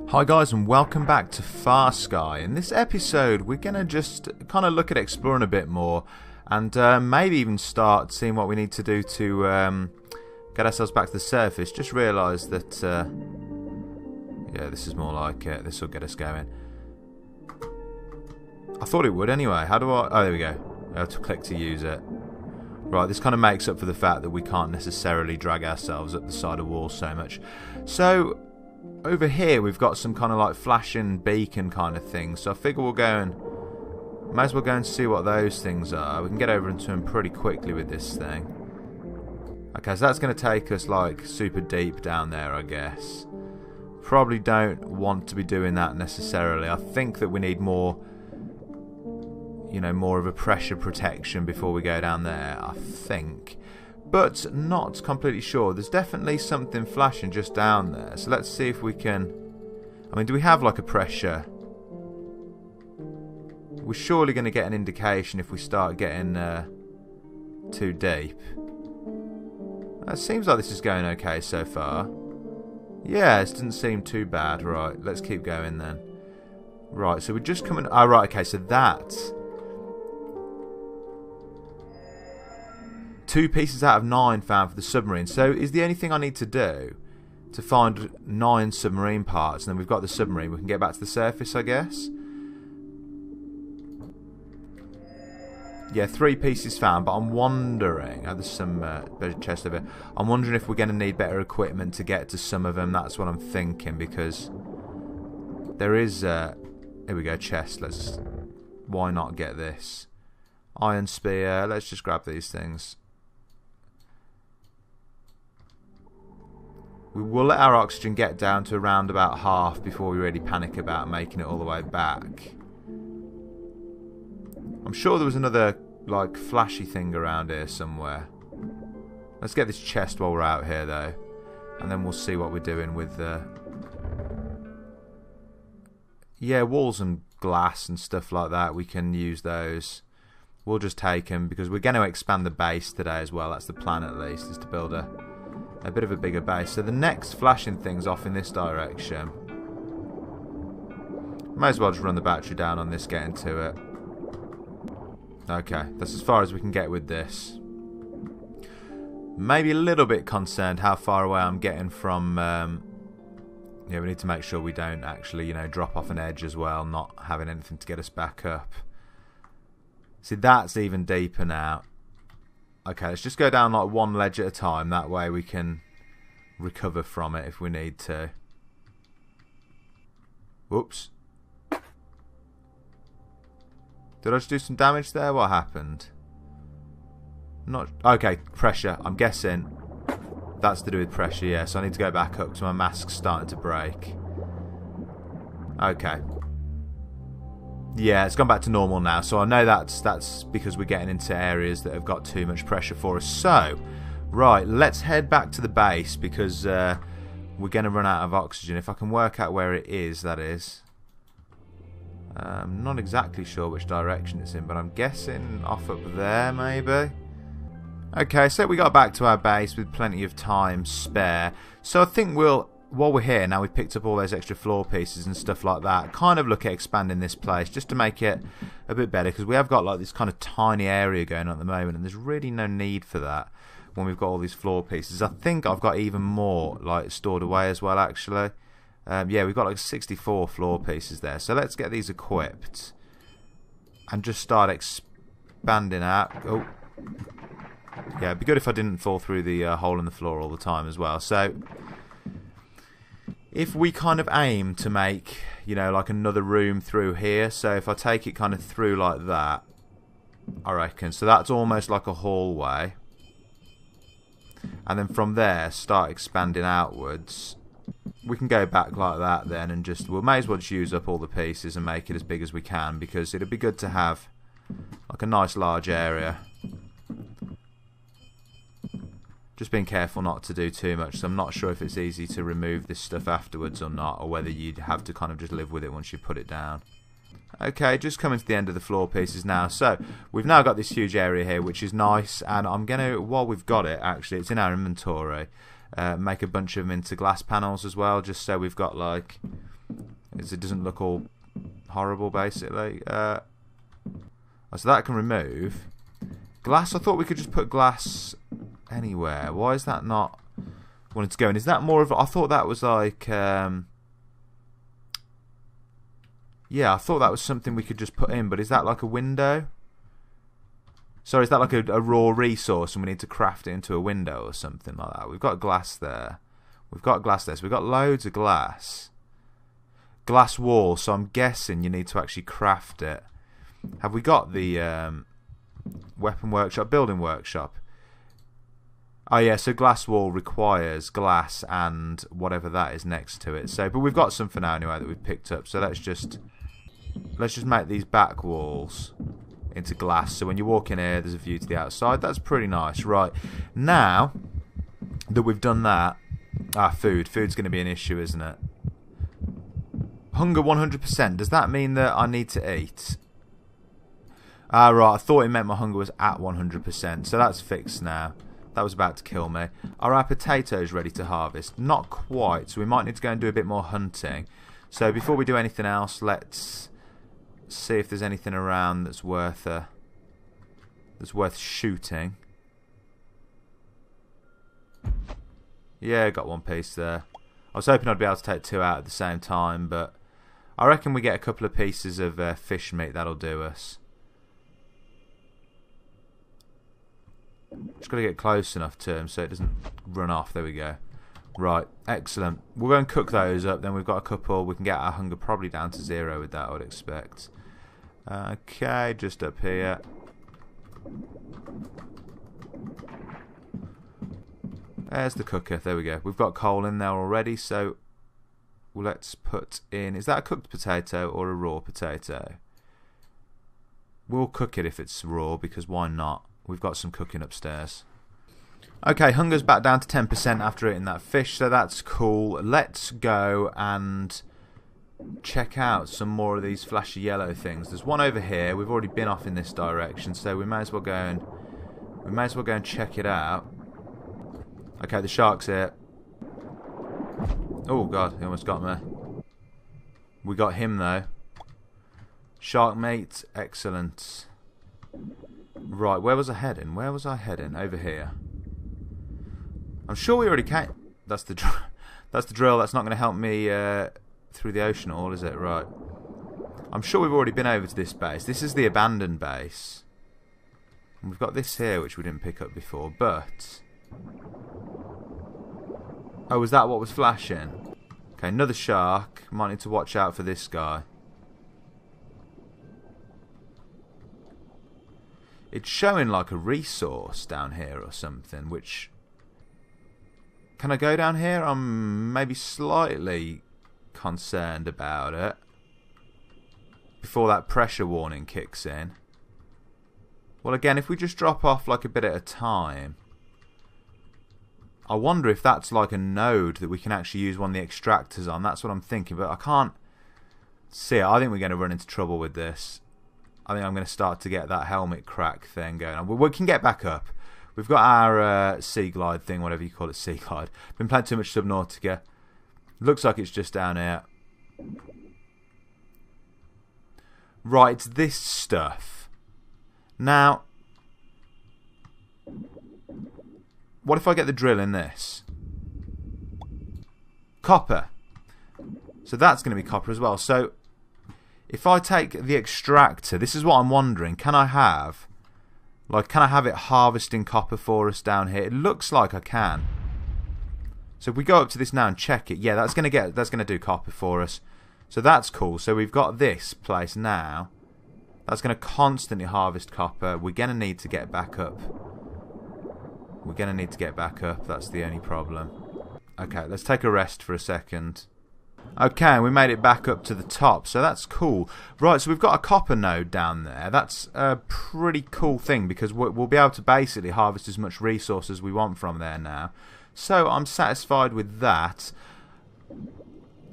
Hi guys, and welcome back to Farsky. In this episode we're going to just kind of look at exploring a bit more and maybe even start seeing what we need to do to get ourselves back to the surface. Just realised that yeah, this is more like this will get us going. I thought it would anyway. How do I... oh, there we go. I have to click to use it. Right, this kind of makes up for the fact that we can't necessarily drag ourselves up the side of walls so much. So over here we've got some kind of like flashing beacon kind of thing, so I figure we'll go and might as well go and see what those things are. We can get over into them pretty quickly with this thing. Okay, so that's going to take us like super deep down there, I guess. Probably don't want to be doing that necessarily. I think that we need more, you know, more of a pressure protection before we go down there, I think. But not completely sure. There's definitely something flashing just down there. So let's see if we can... I mean, do we have like a pressure? We're surely going to get an indication if we start getting too deep. It seems like this is going okay so far. Yeah, this doesn't seem too bad. Right, let's keep going then. Right, so we're just coming... oh, right, okay, so that... 2 pieces out of 9 found for the submarine. So is the only thing I need to do to find 9 submarine parts, and then we've got the submarine, we can get back to the surface, I guess? Yeah, 3 pieces found, but I'm wondering... oh, there's some better chest over here. I'm wondering if we're going to need better equipment to get to some of them. That's what I'm thinking, because there is... here we go, chest. Let's... why not get this? Iron spear. Let's just grab these things. We will let our oxygen get down to around about half before we really panic about making it all the way back. I'm sure there was another, like, flashy thing around here somewhere. Let's get this chest while we're out here, though. And then we'll see what we're doing with the... yeah, walls and glass and stuff like that. We can use those. We'll just take them because we're going to expand the base today as well. That's the plan, at least, is to build a bit of a bigger base. So the next flashing thing's off in this direction. Might as well just run the battery down on this, get into it. Okay, that's as far as we can get with this. Maybe a little bit concerned how far away I'm getting from... yeah, we need to make sure we don't actually, you know, drop off an edge as well, not having anything to get us back up. See, that's even deeper now. Okay, let's just go down like one ledge at a time. That way we can recover from it if we need to. Whoops. Did I just do some damage there? What happened? Not... okay, pressure. I'm guessing that's to do with pressure, yeah. So I need to go back up because my mask's starting to break. Okay. Yeah, it's gone back to normal now, so I know that's because we're getting into areas that have got too much pressure for us. So, right, let's head back to the base because we're going to run out of oxygen. If I can work out where it is, that is. I'm not exactly sure which direction it's in, but I'm guessing off up there, maybe. Okay, so we got back to our base with plenty of time spare. So I think we'll... while we're here, now we've picked up all those extra floor pieces and stuff like that, kind of look at expanding this place just to make it a bit better, because we have got like this kind of tiny area going on at the moment, and there's really no need for that when we've got all these floor pieces. I think I've got even more like stored away as well, actually. Yeah, we've got like 64 floor pieces there, so let's get these equipped and just start expanding out. Oh, yeah, it'd be good if I didn't fall through the hole in the floor all the time as well. So if we kind of aim to make, you know, like another room through here, so if I take it kind of through like that, I reckon, so that's almost like a hallway, and then from there start expanding outwards, we can go back like that then, and just, we may as well just use up all the pieces and make it as big as we can, because it'd be good to have like a nice large area. Just being careful not to do too much, so I'm not sure if it's easy to remove this stuff afterwards or not, or whether you'd have to kind of just live with it once you put it down. Okay, just coming to the end of the floor pieces now. So we've now got this huge area here, which is nice, and I'm going to, while we've got it, actually, it's in our inventory, make a bunch of them into glass panels as well, just so we've got like It doesn't look all horrible, basically. So that can remove. Glass, I thought we could just put glass anywhere. Why is that not wanting to go in? Is that more of... I thought that was like... yeah, I thought that was something we could just put in, but is that like a window? Sorry, is that like a raw resource and we need to craft it into a window or something like that? We've got glass there. We've got glass there, so we've got loads of glass. Glass wall, so I'm guessing you need to actually craft it. Have we got the weapon workshop, building workshop? Oh yeah, so glass wall requires glass and whatever that is next to it. So, but we've got some for now anyway that we've picked up. So let's just make these back walls into glass. So when you walk in here, there's a view to the outside. That's pretty nice. Right, now that we've done that, food. Food's going to be an issue, isn't it? Hunger 100%. Does that mean that I need to eat? Right. I thought it meant my hunger was at 100%. So that's fixed now. That was about to kill me. Are our potatoes ready to harvest? Not quite. So we might need to go and do a bit more hunting. So before we do anything else, let's see if there's anything around that's worth shooting. Yeah, got one piece there. I was hoping I'd be able to take two out at the same time, but I reckon we get a couple of pieces of fish meat. That'll do us. Just got to get close enough to him so it doesn't run off. There we go. Right, excellent. We'll go and cook those up. Then we've got a couple. We can get our hunger probably down to 0 with that, I would expect. Okay, just up here. There's the cooker. There we go. We've got coal in there already, so let's put in... Is that a cooked potato or a raw potato? We'll cook it if it's raw, because why not? We've got some cooking upstairs. Okay, hunger's back down to 10% after eating that fish, so that's cool. Let's go and check out some more of these flashy yellow things. There's one over here. We've already been off in this direction, so we may as well go and check it out. Okay, the shark's here. Oh god, he almost got me. We got him though. Shark mate, excellent. Right, where was I heading? Where was I heading? Over here. I'm sure we already came. That's the drill. That's not going to help me through the ocean at all, is it? Right. I'm sure we've already been over to this base. This is the abandoned base. And we've got this here, which we didn't pick up before, but... Oh, was that what was flashing? Okay, another shark. Might need to watch out for this guy. It's showing like a resource down here or something, which... Can I go down here? I'm maybe slightly concerned about it. Before that pressure warning kicks in. Well, again, if we just drop off like a bit at a time... I wonder if that's like a node that we can actually use one of the extractors on. That's what I'm thinking, but I can't see it. I think we're going to run into trouble with this. I think I'm going to start to get that helmet crack thing going on. We can get back up. We've got our sea glide thing, whatever you call it, sea glide. Been playing too much Subnautica. Looks like it's just down here. Right, it's this stuff. Now, what if I get the drill in this? Copper. So that's going to be copper as well. So if I take the extractor, this is what I'm wondering. Can I have it harvesting copper for us down here? It looks like I can. So if we go up to this now and check it, yeah, that's going to do copper for us. So that's cool. So we've got this place now. That's going to constantly harvest copper. We're going to need to get back up. We're going to need to get back up. That's the only problem. Okay, let's take a rest for a second. Okay, we made it back up to the top, so that's cool. Right, so we've got a copper node down there. That's a pretty cool thing because we'll be able to basically harvest as much resource as we want from there now. So I'm satisfied with that.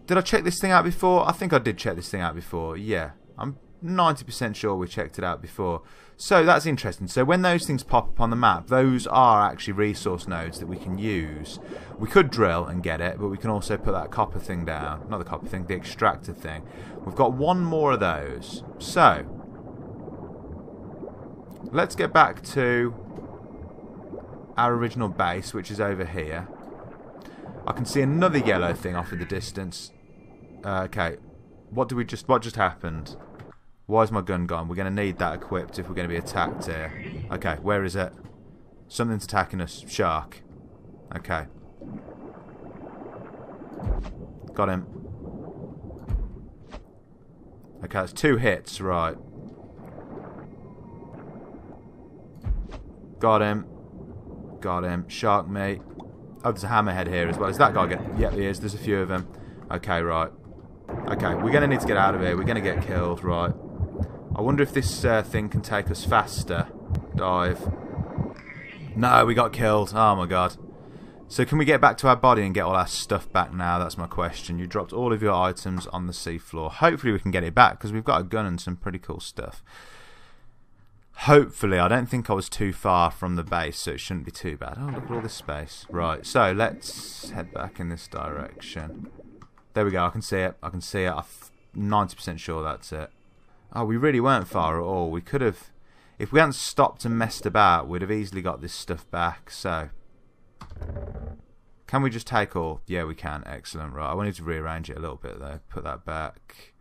Did I check this thing out before? I think I did check this thing out before, yeah. I'm 90% sure we checked it out before. So that's interesting. So when those things pop up on the map, those are actually resource nodes that we can use. We could drill and get it, but we can also put that copper thing down. Not the copper thing, the extractor thing. We've got one more of those. So let's get back to our original base, which is over here. I can see another yellow thing off in the distance. Okay, what just happened? Why is my gun gone? We're going to need that equipped if we're going to be attacked here. Okay, where is it? Something's attacking us. Shark. Okay. Got him. Okay, that's 2 hits, right. Got him. Got him. Shark meat. Oh, there's a hammerhead here as well. Is that guy getting... Yep, he is. There's a few of them. Okay, right. Okay, we're going to need to get out of here. We're going to get killed, right. I wonder if this thing can take us faster. Dive. No, we got killed. Oh my god. So can we get back to our body and get all our stuff back now? That's my question. You dropped all of your items on the seafloor. Hopefully we can get it back because we've got a gun and some pretty cool stuff. Hopefully. I don't think I was too far from the base, so it shouldn't be too bad. Oh, look at all this space. Right, so let's head back in this direction. There we go. I can see it. I can see it. I'm 90% sure that's it. Oh, we really weren't far at all. We could have... If we hadn't stopped and messed about, we'd have easily got this stuff back. So, can we just take all? Yeah, we can. Excellent. Right, I wanted to rearrange it a little bit, though. Put that back.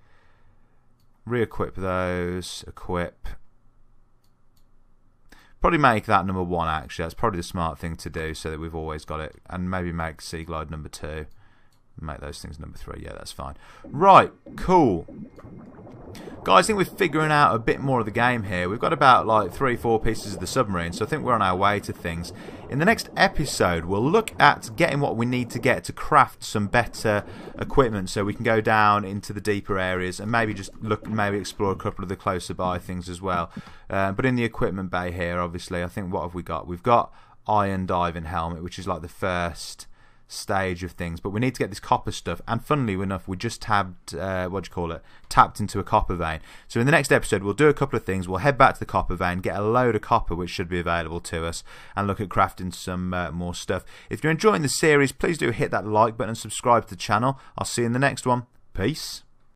Re-equip those. Equip. Probably make that number 1, actually. That's probably the smart thing to do, so that we've always got it. And maybe make Sea Glide number 2. Make those things number 3. Yeah, that's fine. Right, cool. Guys, I think we're figuring out a bit more of the game here. We've got about like 3-4 pieces of the submarine, so I think we're on our way to things. In the next episode, we'll look at getting what we need to get to craft some better equipment so we can go down into the deeper areas and maybe just maybe explore a couple of the closer by things as well. But in the equipment bay here, obviously, I think what have we got? We've got iron diving helmet, which is like the first stage of things, but we need to get this copper stuff, and funnily enough we just tapped tapped into a copper vein. So in the next episode we'll do a couple of things. We'll head back to the copper vein, get a load of copper which should be available to us, and look at crafting some more stuff. If you're enjoying the series, please do hit that like button and subscribe to the channel. I'll see you in the next one. Peace.